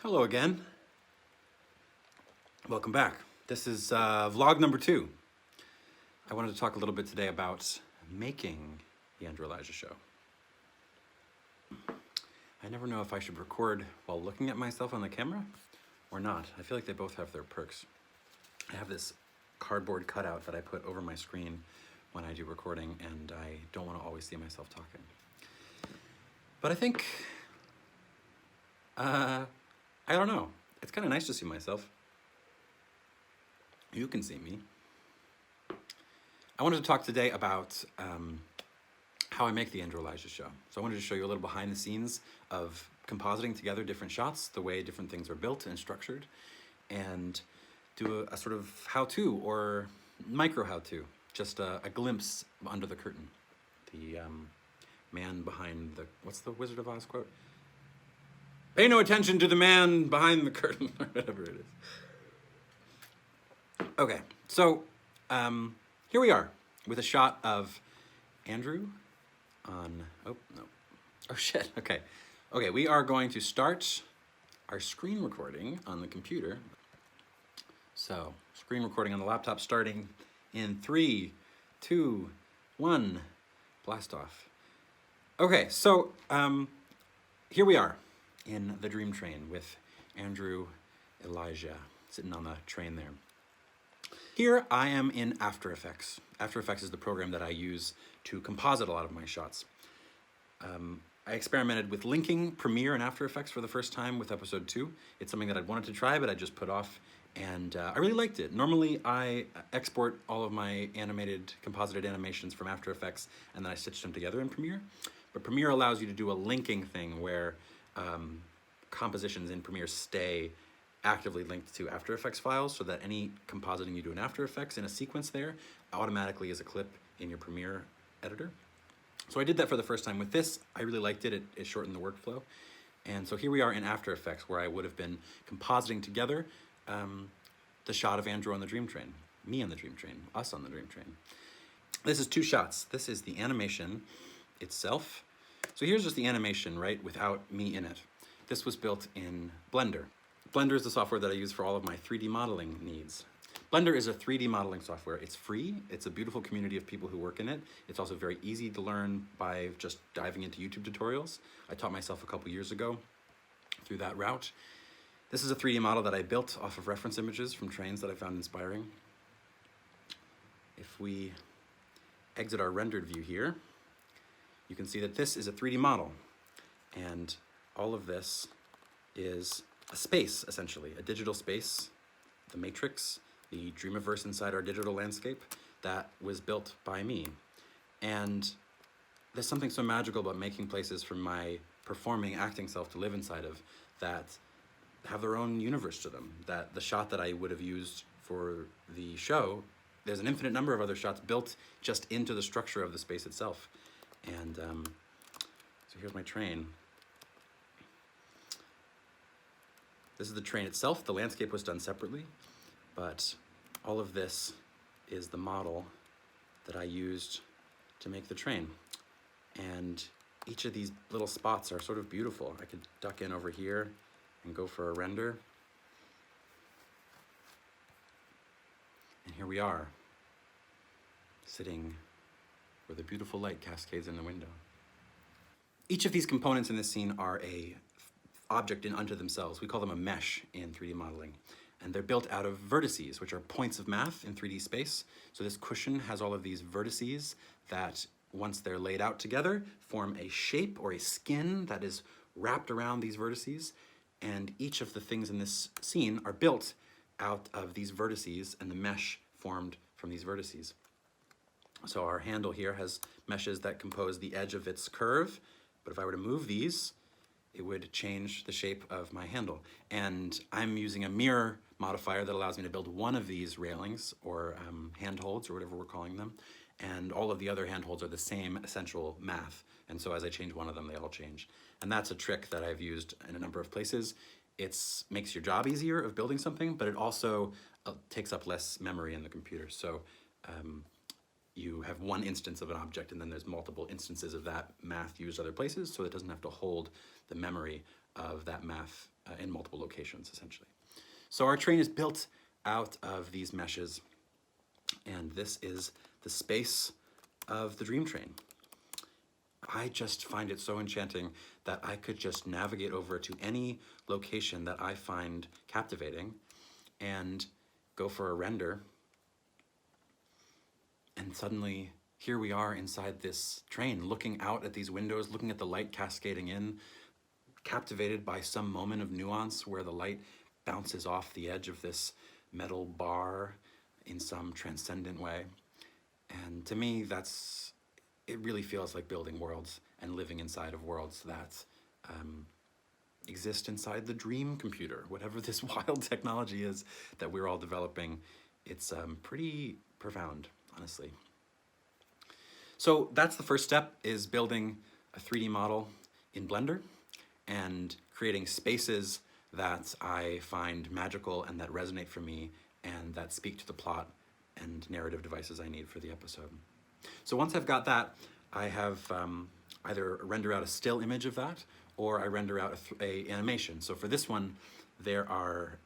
Hello again. Welcome back. This is vlog number 2. I wanted to talk a little bit today about making the Andrew Elijah Show. I never know if I should record while looking at myself on the camera or not. I feel like they both have their perks. I have this cardboard cutout that I put over my screen when I do recording, and I don't want to always see myself talking. But I think, I don't know. It's kind of nice to see myself. You can see me. I wanted to talk today about how I make the Andrew Elijah Show. So I wanted to show you a little behind the scenes of compositing together different shots, the way different things are built and structured, and do a sort of how-to or micro how-to, just a glimpse under the curtain. The man behind the, what's the Wizard of Oz quote? Pay no attention to the man behind the curtain, or whatever it is. Okay, so here we are with a shot of Andrew on, oh, no. Oh shit, okay. Okay, we are going to start our screen recording on the computer. So, screen recording on the laptop starting in 3, 2, 1, blast off. Okay, so here we are in the Dream Train with Andrew Elijah sitting on the train there. Here I am in After Effects. After Effects is the program that I use to composite a lot of my shots. I experimented with linking Premiere and After Effects for the first time with episode 2. It's something that I'd wanted to try, but I just put off, and I really liked it. Normally I export all of my animated, composited animations from After Effects, and then I stitch them together in Premiere. But Premiere allows you to do a linking thing where compositions in Premiere stay actively linked to After Effects files, so that any compositing you do in After Effects in a sequence there automatically is a clip in your Premiere editor. So I did that for the first time with this. I really liked it. It shortened the workflow. And so here we are in After Effects, where I would have been compositing together the shot of Andrew on the Dream Train, me on the Dream Train, us on the Dream Train. This is 2 shots. This is the animation itself. So here's just the animation, right, without me in it. This was built in Blender. Blender is the software that I use for all of my 3D modeling needs. Blender is a 3D modeling software. It's free. It's a beautiful community of people who work in it. It's also very easy to learn by just diving into YouTube tutorials. I taught myself a couple years ago through that route. This is a 3D model that I built off of reference images from trains that I found inspiring. If we exit our rendered view here, you can see that this is a 3D model. And all of this is a space, essentially, a digital space, the matrix, the Dreamiverse inside our digital landscape that was built by me. And there's something so magical about making places for my performing, acting self to live inside of that have their own universe to them, that the shot that I would have used for the show, there's an infinite number of other shots built just into the structure of the space itself. And so here's my train. This is the train itself. The landscape was done separately, but all of this is the model that I used to make the train. And each of these little spots are sort of beautiful. I could duck in over here and go for a render. And here we are, sitting where the beautiful light cascades in the window. Each of these components in this scene are a object unto themselves. We call them a mesh in 3D modeling. And they're built out of vertices, which are points of math in 3D space. So this cushion has all of these vertices that, once they're laid out together, form a shape or a skin that is wrapped around these vertices. And each of the things in this scene are built out of these vertices and the mesh formed from these vertices. So our handle here has meshes that compose the edge of its curve, but if I were to move these, it would change the shape of my handle. And I'm using a mirror modifier that allows me to build one of these railings, or handholds, or whatever we're calling them, and all of the other handholds are the same essential math. And so as I change one of them, they all change. And that's a trick that I've used in a number of places. It makes your job easier of building something, but it also takes up less memory in the computer. So you have one instance of an object, and then there's multiple instances of that math used other places, so it doesn't have to hold the memory of that math in multiple locations, essentially. So our train is built out of these meshes, and this is the space of the dream train. I just find it so enchanting that I could just navigate over to any location that I find captivating and go for a render. And suddenly, here we are inside this train, looking out at these windows, looking at the light cascading in, captivated by some moment of nuance where the light bounces off the edge of this metal bar in some transcendent way. And to me, it really feels like building worlds and living inside of worlds that exist inside the dream computer, whatever this wild technology is that we're all developing. It's pretty profound, honestly. So that's the first step, is building a 3D model in Blender and creating spaces that I find magical and that resonate for me and that speak to the plot and narrative devices I need for the episode. So once I've got that, I have either render out a still image of that, or I render out a animation. So for this one, there are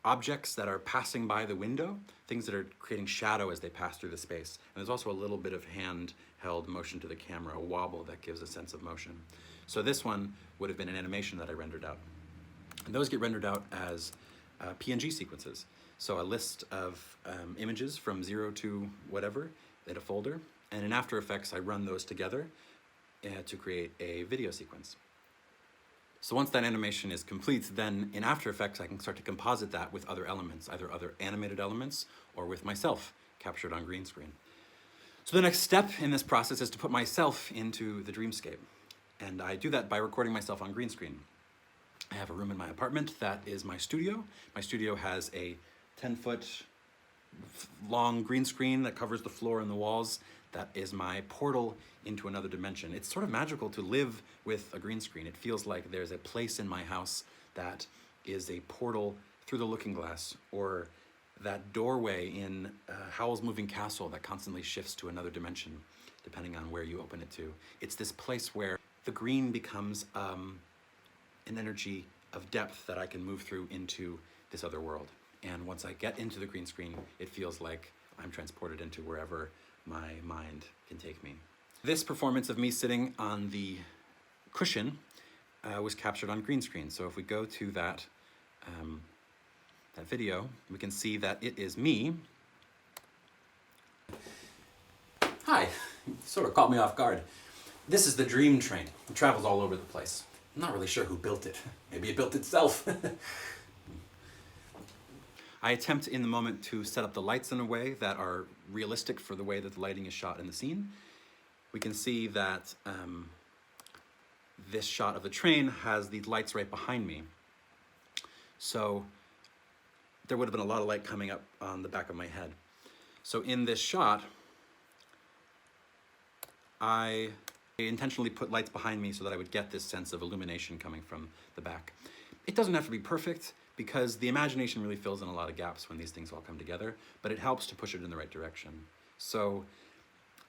objects that are passing by the window, things that are creating shadow as they pass through the space. And there's also a little bit of handheld motion to the camera, a wobble that gives a sense of motion. So this one would have been an animation that I rendered out. And those get rendered out as PNG sequences. So a list of images from 0 to whatever in a folder. And in After Effects, I run those together to create a video sequence. So once that animation is complete, then in After Effects, I can start to composite that with other elements, either other animated elements or with myself captured on green screen. So the next step in this process is to put myself into the dreamscape. And I do that by recording myself on green screen. I have a room in my apartment that is my studio. My studio has a 10-foot long green screen that covers the floor and the walls. That is my portal into another dimension. It's sort of magical to live with a green screen. It feels like there's a place in my house that is a portal through the looking glass, or that doorway in Howl's Moving Castle that constantly shifts to another dimension, depending on where you open it to. It's this place where the green becomes an energy of depth that I can move through into this other world. And once I get into the green screen, it feels like I'm transported into wherever my mind can take me. This performance of me sitting on the cushion was captured on green screen. So if we go to that video, we can see that it is me. Hi, sort of caught me off guard. This is the dream train. It travels all over the place. I'm not really sure who built it. Maybe it built itself. I attempt in the moment to set up the lights in a way that are realistic for the way that the lighting is shot in the scene. We can see that this shot of the train has the lights right behind me. So there would have been a lot of light coming up on the back of my head. So in this shot, I intentionally put lights behind me so that I would get this sense of illumination coming from the back. It doesn't have to be perfect, because the imagination really fills in a lot of gaps when these things all come together, but it helps to push it in the right direction. So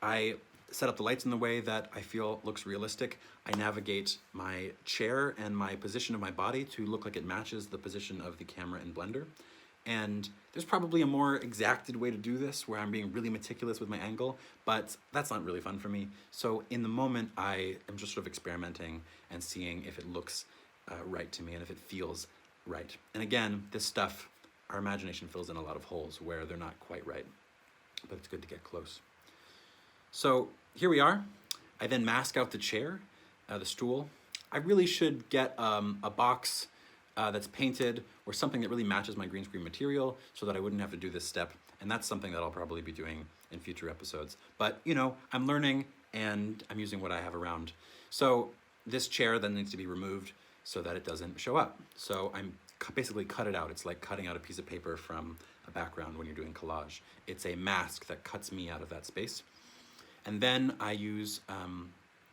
I set up the lights in the way that I feel looks realistic. I navigate my chair and my position of my body to look like it matches the position of the camera in Blender. And there's probably a more exacted way to do this, where I'm being really meticulous with my angle, but that's not really fun for me. So in the moment, I am just sort of experimenting and seeing if it looks right to me and if it feels right. And again, this stuff, our imagination fills in a lot of holes where they're not quite right, but it's good to get close. So here we are. I then mask out the chair, the stool. I really should get a box that's painted or something that really matches my green screen material so that I wouldn't have to do this step. And that's something that I'll probably be doing in future episodes. But you know, I'm learning and I'm using what I have around. So this chair then needs to be removed so that it doesn't show up. So I'm basically cut it out. It's like cutting out a piece of paper from a background when you're doing collage. It's a mask that cuts me out of that space. And then I use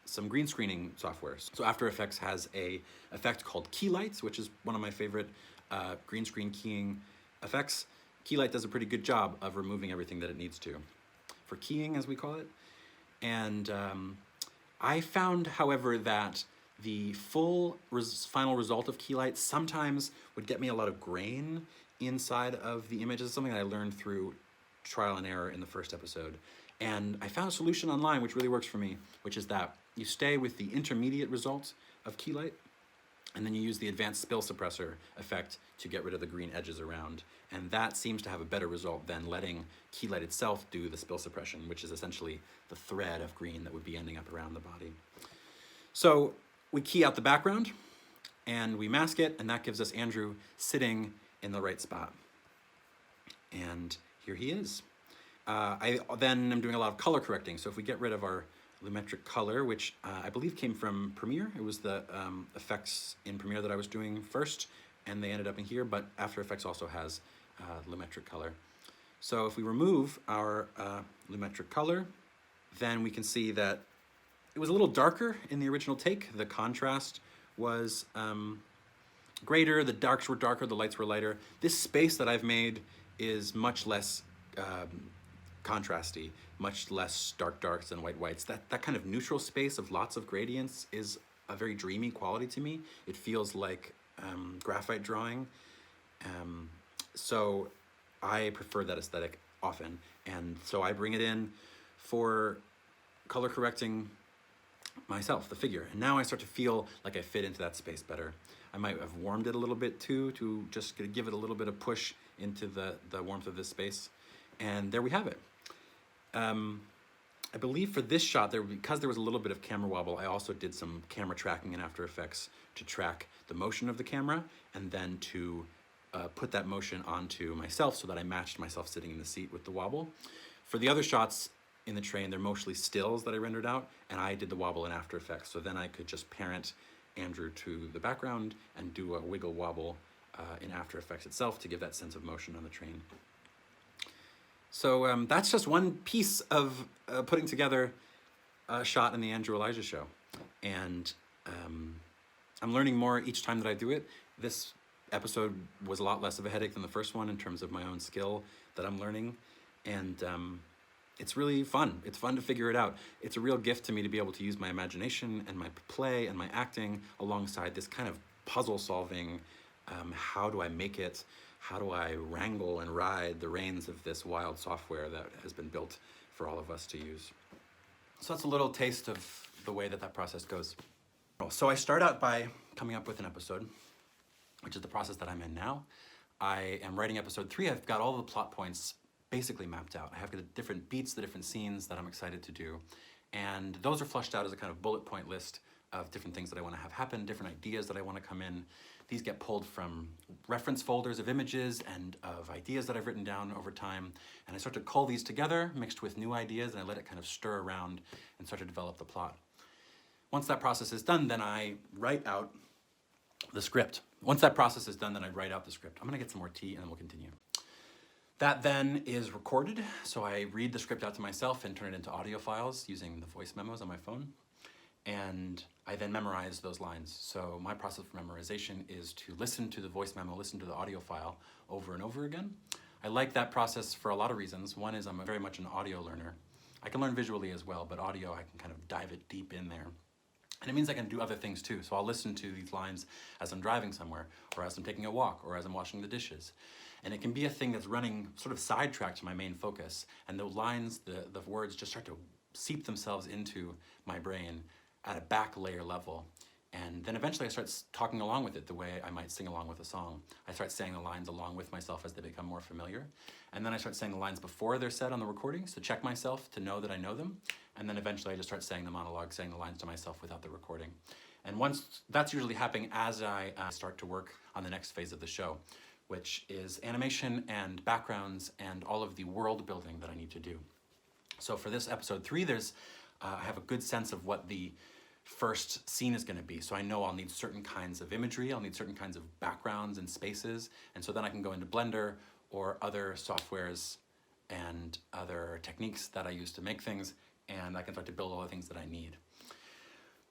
some green screening software. So After Effects has a effect called Keylights, which is one of my favorite green screen keying effects. Keylight does a pretty good job of removing everything that it needs to, for keying, as we call it. And I found, however, that the full final result of Keylight sometimes would get me a lot of grain inside of the image. This is something that I learned through trial and error in the first episode. And I found a solution online which really works for me, which is that you stay with the intermediate result of Keylight, and then you use the advanced spill suppressor effect to get rid of the green edges around. And that seems to have a better result than letting Keylight itself do the spill suppression, which is essentially the thread of green that would be ending up around the body. So we key out the background and we mask it, and that gives us Andrew sitting in the right spot. And here he is. I then am doing a lot of color correcting. So if we get rid of our Lumetric color, which I believe came from Premiere. It was the effects in Premiere that I was doing first, and they ended up in here, but After Effects also has Lumetric color. So if we remove our Lumetric color, then we can see that it was a little darker in the original take. The contrast was greater, the darks were darker, the lights were lighter. This space that I've made is much less contrasty, much less dark darks and white whites. That kind of neutral space of lots of gradients is a very dreamy quality to me. It feels like graphite drawing. So I prefer that aesthetic often. And so I bring it in for color correcting myself, the figure. And now I start to feel like I fit into that space better. I might have warmed it a little bit too, to just give it a little bit of push into the warmth of this space. And there we have it. I believe for this shot, because there was a little bit of camera wobble, I also did some camera tracking in After Effects to track the motion of the camera, and then to put that motion onto myself so that I matched myself sitting in the seat with the wobble. For the other shots in the train, they're mostly stills that I rendered out, and I did the wobble in After Effects. So then I could just parent Andrew to the background and do a wiggle wobble in After Effects itself to give that sense of motion on the train. So that's just one piece of putting together a shot in the Andrew Elijah show. And I'm learning more each time that I do it. This episode was a lot less of a headache than the first one in terms of my own skill that I'm learning. And it's really fun. It's fun to figure it out. It's a real gift to me to be able to use my imagination and my play and my acting alongside this kind of puzzle solving, how do I make it? How do I wrangle and ride the reins of this wild software that has been built for all of us to use? So that's a little taste of the way that process goes. So I start out by coming up with an episode, which is the process that I'm in now. I am writing episode 3. I've got all the plot points basically mapped out. I have the different beats, the different scenes that I'm excited to do. And those are flushed out as a kind of bullet point list of different things that I want to have happen, different ideas that I want to come in. These get pulled from reference folders of images and of ideas that I've written down over time. And I start to cull these together, mixed with new ideas, and I let it kind of stir around and start to develop the plot. Once that process is done, then I write out the script. Once that process is done, then I write out the script. I'm gonna get some more tea and then we'll continue. That then is recorded. So I read the script out to myself and turn it into audio files using the voice memos on my phone. And I then memorize those lines. So my process for memorization is to listen to the voice memo, listen to the audio file over and over again. I like that process for a lot of reasons. One is I'm very much an audio learner. I can learn visually as well, but audio, I can kind of dive it deep in there. And it means I can do other things too. So I'll listen to these lines as I'm driving somewhere, or as I'm taking a walk, or as I'm washing the dishes. And it can be a thing that's running sort of sidetracked to my main focus. And the lines, the words just start to seep themselves into my brain at a back layer level. And then eventually I start talking along with it the way I might sing along with a song. I start saying the lines along with myself as they become more familiar. And then I start saying the lines before they're said on the recordings to check myself, to know that I know them. And then eventually I just start saying the monologue, saying the lines to myself without the recording. And once that's usually happening as I start to work on the next phase of the show, which is animation and backgrounds and all of the world building that I need to do. So for this episode 3, I have a good sense of what the first scene is going to be. So I know I'll need certain kinds of imagery, I'll need certain kinds of backgrounds and spaces, and so then I can go into Blender or other softwares and other techniques that I use to make things, and I can start to build all the things that I need.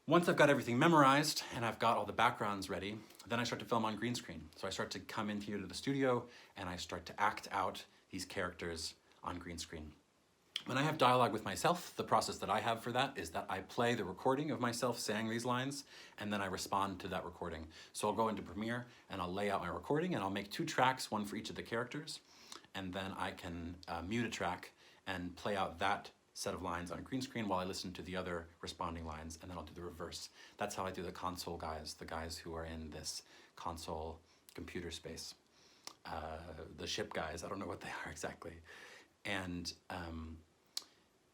Once I've got everything memorized and I've got all the backgrounds ready, then I start to film on green screen. So I start to come in here to the studio and I start to act out these characters on green screen. When I have dialogue with myself, the process that I have for that is that I play the recording of myself saying these lines, and then I respond to that recording. So I'll go into Premiere, and I'll lay out my recording, and I'll make 2 tracks, one for each of the characters, and then I can mute a track and play out that set of lines on green screen while I listen to the other responding lines, and then I'll do the reverse. That's how I do the console guys, the guys who are in this console computer space. The ship guys, I don't know what they are exactly. And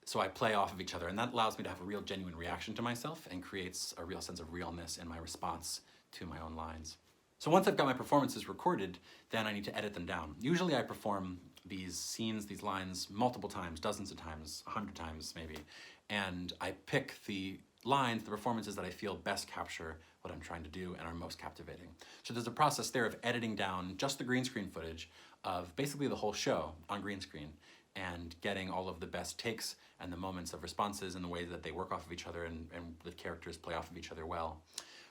so I play off of each other, and that allows me to have a real genuine reaction to myself and creates a real sense of realness in my response to my own lines. So once I've got my performances recorded, then I need to edit them down. Usually I perform these scenes, these lines, multiple times, dozens of times, 100 times maybe, and I pick the lines, the performances that I feel best capture what I'm trying to do and are most captivating. So there's a process there of editing down just the green screen footage of basically the whole show on green screen and getting all of the best takes and the moments of responses and the way that they work off of each other and the characters play off of each other well.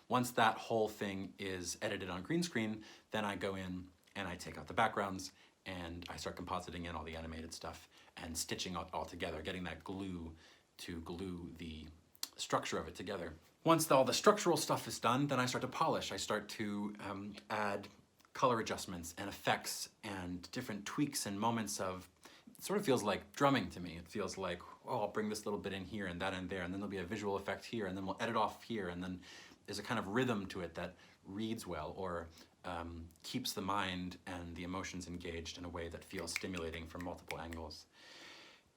Once that whole thing is edited on green screen, then I go in and I take out the backgrounds and I start compositing in all the animated stuff and stitching it all together, getting that glue to glue the structure of it together. Once all the structural stuff is done, then I start to polish. I start to add color adjustments and effects and different tweaks and moments of, it sort of feels like drumming to me. It feels like, oh, I'll bring this little bit in here and that in there, and then there'll be a visual effect here, and then we'll edit off here, and then there's a kind of rhythm to it that reads well or keeps the mind and the emotions engaged in a way that feels stimulating from multiple angles.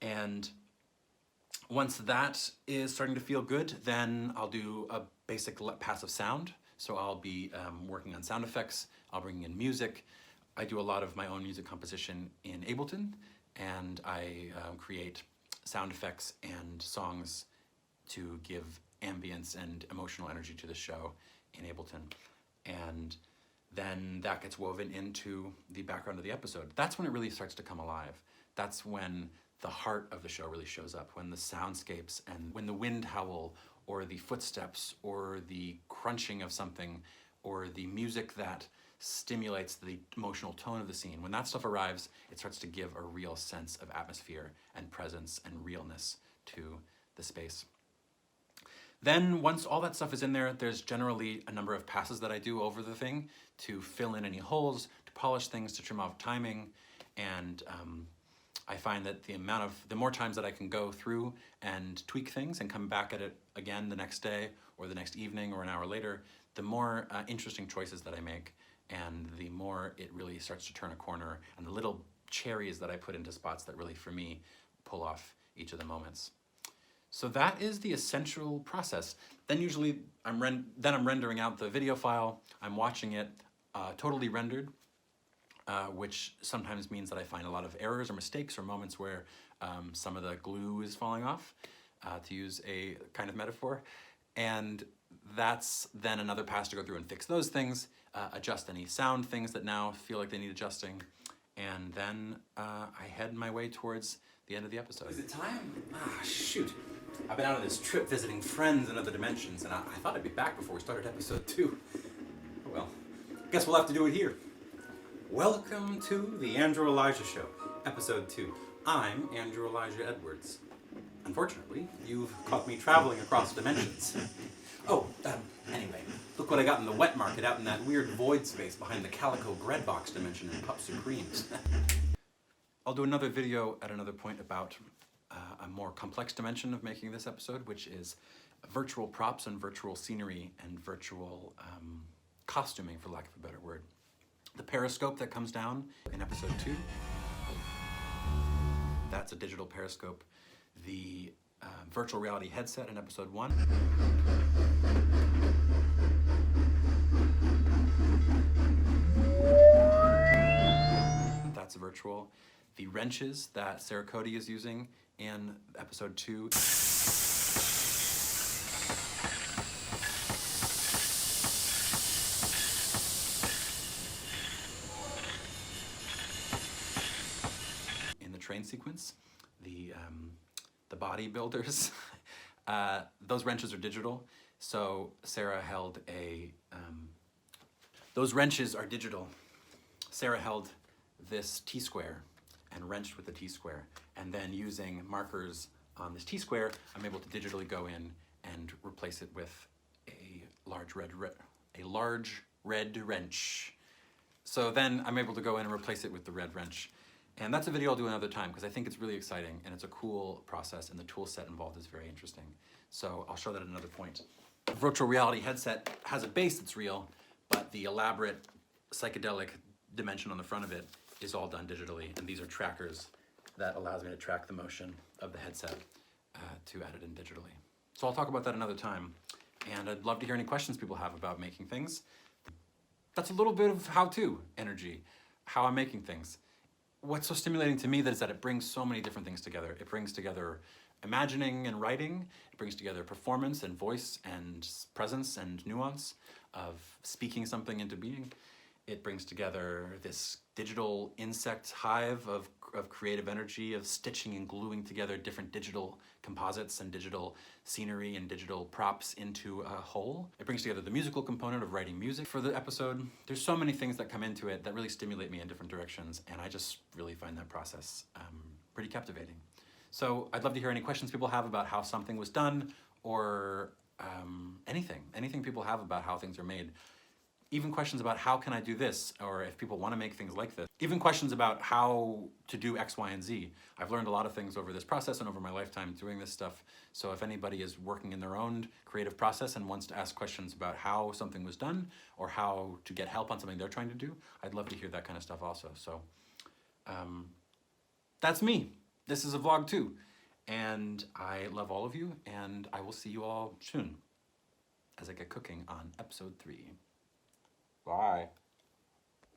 And once that is starting to feel good, then I'll do a basic passive sound. So I'll be working on sound effects, I'll bring in music. I do a lot of my own music composition in Ableton, and I create sound effects and songs to give ambience and emotional energy to the show in Ableton. And then that gets woven into the background of the episode. That's when it really starts to come alive. That's when the heart of the show really shows up, when the soundscapes and when the wind howl or the footsteps or the crunching of something or the music that stimulates the emotional tone of the scene. When that stuff arrives, it starts to give a real sense of atmosphere and presence and realness to the space. Then once all that stuff is in there, there's generally a number of passes that I do over the thing to fill in any holes, to polish things, to trim off timing, and I find that the more times that I can go through and tweak things and come back at it again the next day or the next evening or an hour later, the more interesting choices that I make and the more it really starts to turn a corner, and the little cherries that I put into spots that really, for me, pull off each of the moments. So that is the essential process. Then usually I'm rendering out the video file, I'm watching it totally rendered, which sometimes means that I find a lot of errors or mistakes or moments where some of the glue is falling off, to use a kind of metaphor. And that's then another pass to go through and fix those things, adjust any sound things that now feel like they need adjusting, and then I head my way towards the end of the episode. Is it time? Shoot. I've been out on this trip visiting friends in other dimensions, and I thought I'd be back before we started episode 2. Oh well, guess we'll have to do it here. Welcome to the Andrew Elijah Show, episode 2. I'm Andrew Elijah Edwards. Unfortunately, you've caught me traveling across dimensions. Anyway, look what I got in the wet market out in that weird void space behind the Calico bread box dimension in Pup Supremes. I'll do another video at another point about a more complex dimension of making this episode, which is virtual props and virtual scenery and virtual costuming, for lack of a better word. The periscope that comes down in episode 2, that's a digital periscope. The virtual reality headset in episode 1. That's virtual. The wrenches that Sarah Cody is using in episode 2. In the train sequence, the bodybuilders, those wrenches are digital. So Sarah held those wrenches are digital. Sarah held this T-square, and wrenched with the T-square. And then using markers on this T-square, I'm able to digitally go in and replace it with a large red wrench. So then I'm able to go in and replace it with the red wrench. And that's a video I'll do another time because I think it's really exciting and it's a cool process and the tool set involved is very interesting. So I'll show that at another point. The virtual reality headset has a base that's real, but the elaborate psychedelic dimension on the front of it is all done digitally. And these are trackers that allows me to track the motion of the headset to add it in digitally. So I'll talk about that another time. And I'd love to hear any questions people have about making things. That's a little bit of how-to energy, how I'm making things. What's so stimulating to me is that it brings so many different things together. It brings together imagining and writing. It brings together performance and voice and presence and nuance of speaking something into being. It brings together this digital insect hive of creative energy, of stitching and gluing together different digital composites and digital scenery and digital props into a whole. It brings together the musical component of writing music for the episode. There's so many things that come into it that really stimulate me in different directions, and I just really find that process pretty captivating. So I'd love to hear any questions people have about how something was done, or anything people have about how things are made. Even questions about how can I do this, or if people want to make things like this. Even questions about how to do X, Y, and Z. I've learned a lot of things over this process and over my lifetime doing this stuff. So if anybody is working in their own creative process and wants to ask questions about how something was done, or how to get help on something they're trying to do, I'd love to hear that kind of stuff also. So that's me. This is a vlog too. And I love all of you, and I will see you all soon as I get cooking on episode 3. Bye.